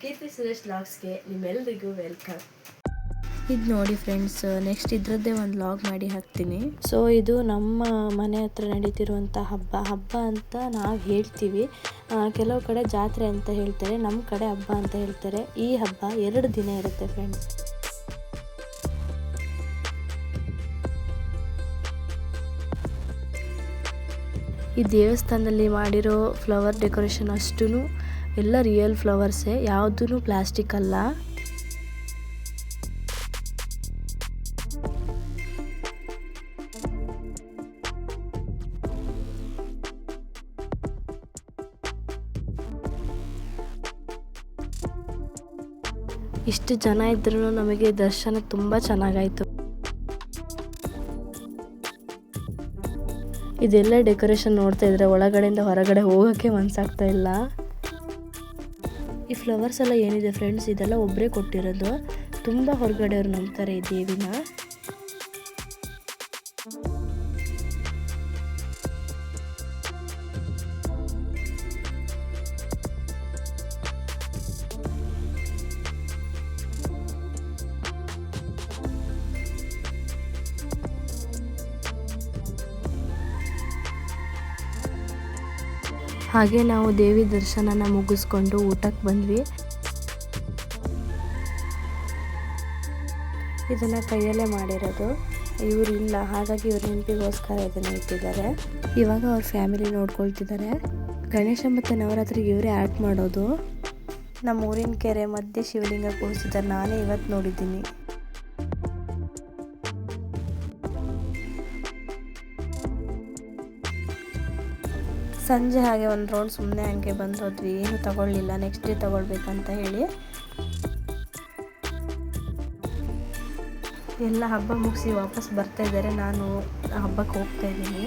ಕೀರ್ತಿ ಸುರೇಶ್ ವ್ಲಾಗ್ಸ್ಗೆ ನಿಮ್ಮೆಲ್ಲರಿಗೂ ವೆಲ್ಕಮ್. ಇದು ನೋಡಿ ಫ್ರೆಂಡ್ಸ್, ನೆಕ್ಸ್ಟ್ ಇದರದ್ದೇ ಒಂದು ವ್ಲಾಗ್ ಮಾಡಿ ಹಾಕ್ತೀನಿ. ಸೊ ಇದು ನಮ್ಮ ಮನೆ ಹತ್ರ ನಡೀತಿರುವಂಥ ಹಬ್ಬ ಅಂತ ನಾವು ಹೇಳ್ತೀವಿ. ಕೆಲವು ಕಡೆ ಜಾತ್ರೆ ಅಂತ ಹೇಳ್ತಾರೆ, ನಮ್ಮ ಕಡೆ ಹಬ್ಬ ಅಂತ ಹೇಳ್ತಾರೆ. ಈ ಹಬ್ಬ 2 ದಿನ ಇರುತ್ತೆ ಫ್ರೆಂಡ್ಸ್. ಈ ದೇವಸ್ಥಾನದಲ್ಲಿ ಮಾಡಿರೋ ಫ್ಲವರ್ ಡೆಕೋರೇಷನ್ ಅಷ್ಟೂ ಎಲ್ಲ ರಿಯಲ್ ಫ್ಲವರ್ಸೇ, ಯಾವುದೂ ಪ್ಲಾಸ್ಟಿಕ್ ಅಲ್ಲ. ಇಷ್ಟು ಜನ ಇದ್ರೂ ನಮಗೆ ದರ್ಶನ ತುಂಬ ಚೆನ್ನಾಗಾಯಿತು. ಇದೆಲ್ಲ ಡೆಕೋರೇಷನ್ ನೋಡ್ತಾ ಇದ್ರೆ ಒಳಗಡೆಯಿಂದ ಹೊರಗಡೆ ಹೋಗೋಕ್ಕೆ ಮನಸ್ಸಾಗ್ತಾ ಇಲ್ಲ. ಈ ಫ್ಲವರ್ಸ್ ಎಲ್ಲ ಏನಿದೆ ಫ್ರೆಂಡ್ಸ್, ಇದೆಲ್ಲ ಒಬ್ಬರೇ ಕೊಟ್ಟಿರೋದು. ತುಂಬ ಹೊರಗಡೆಯವ್ರು ನಂಬ್ತಾರೆ ಈ ದೇವಿನ. ಹಾಗೆ ನಾವು ದೇವಿ ದರ್ಶನನ ಮುಗಿಸ್ಕೊಂಡು ಊಟಕ್ಕೆ ಬಂದ್ವಿ. ಇದನ್ನು ಕೈಯಲ್ಲೇ ಮಾಡಿರೋದು, ಇವರು ಇಲ್ಲ, ಹಾಗಾಗಿ ಇವ್ರ ನೆನಪಿಗೋಸ್ಕರ ಇದನ್ನು ಇಟ್ಟಿದ್ದಾರೆ. ಇವಾಗ ಅವ್ರ ಫ್ಯಾಮಿಲಿ ನೋಡ್ಕೊಳ್ತಿದ್ದಾರೆ. ಗಣೇಶ ಮತ್ತು ನವರಾತ್ರಿಗೆ ಇವರೇ ಆ್ಯಕ್ಟ್ ಮಾಡೋದು. ನಮ್ಮ ಊರಿನ ಕೆರೆ ಮಧ್ಯೆ ಶಿವಲಿಂಗ ಕೂರಿಸಿದ್ದಾರೆ, ನಾನೇ ಇವತ್ತು ನೋಡಿದ್ದೀನಿ. ಸಂಜೆ ಹಾಗೆ ಒಂದು ರೌಂಡ್ ಸುಮ್ಮನೆ ಹಂಗೆ ಬಂದು ಹೋದ್ವಿ, ಏನು ತಗೊಳ್ಳಿಲ್ಲ, ನೆಕ್ಸ್ಟ್ ಡೇ ತಗೊಳ್ಬೇಕಂತ ಹೇಳಿ. ಎಲ್ಲ ಹಬ್ಬ ಮುಗಿಸಿ ವಾಪಸ್ ಬರ್ತಾ ಇದ್ದಾರೆ, ನಾನು ಹಬ್ಬಕ್ಕೆ ಹೋಗ್ತಾ ಇದ್ದೀನಿ.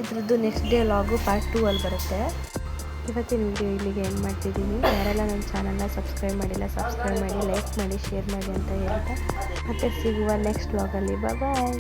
ಇದ್ರದ್ದು ನೆಕ್ಸ್ಟ್ ಡೇ ಲಾಗು ಪಾರ್ಟ್ 2 ಅಲ್ಲಿ ಬರುತ್ತೆ. ಇವತ್ತಿನ ವಿಡಿಯೋ ಇಲ್ಲಿಗೆ ಎಂಡ್ ಮಾಡ್ತಿದ್ದೀನಿ. ಯಾರೆಲ್ಲ ನನ್ನ ಚಾನಲ್ನ ಸಬ್ಸ್ಕ್ರೈಬ್ ಮಾಡಿಲ್ಲ, ಸಬ್ಸ್ಕ್ರೈಬ್ ಮಾಡಿ, ಲೈಕ್ ಮಾಡಿ, ಶೇರ್ ಮಾಡಿ ಅಂತ ಹೇಳ್ತಾ ಮತ್ತೆ ಸಿಗುವ ನೆಕ್ಸ್ಟ್ ವ್ಲಾಗಲ್ಲಿ. ಬಾಯ್.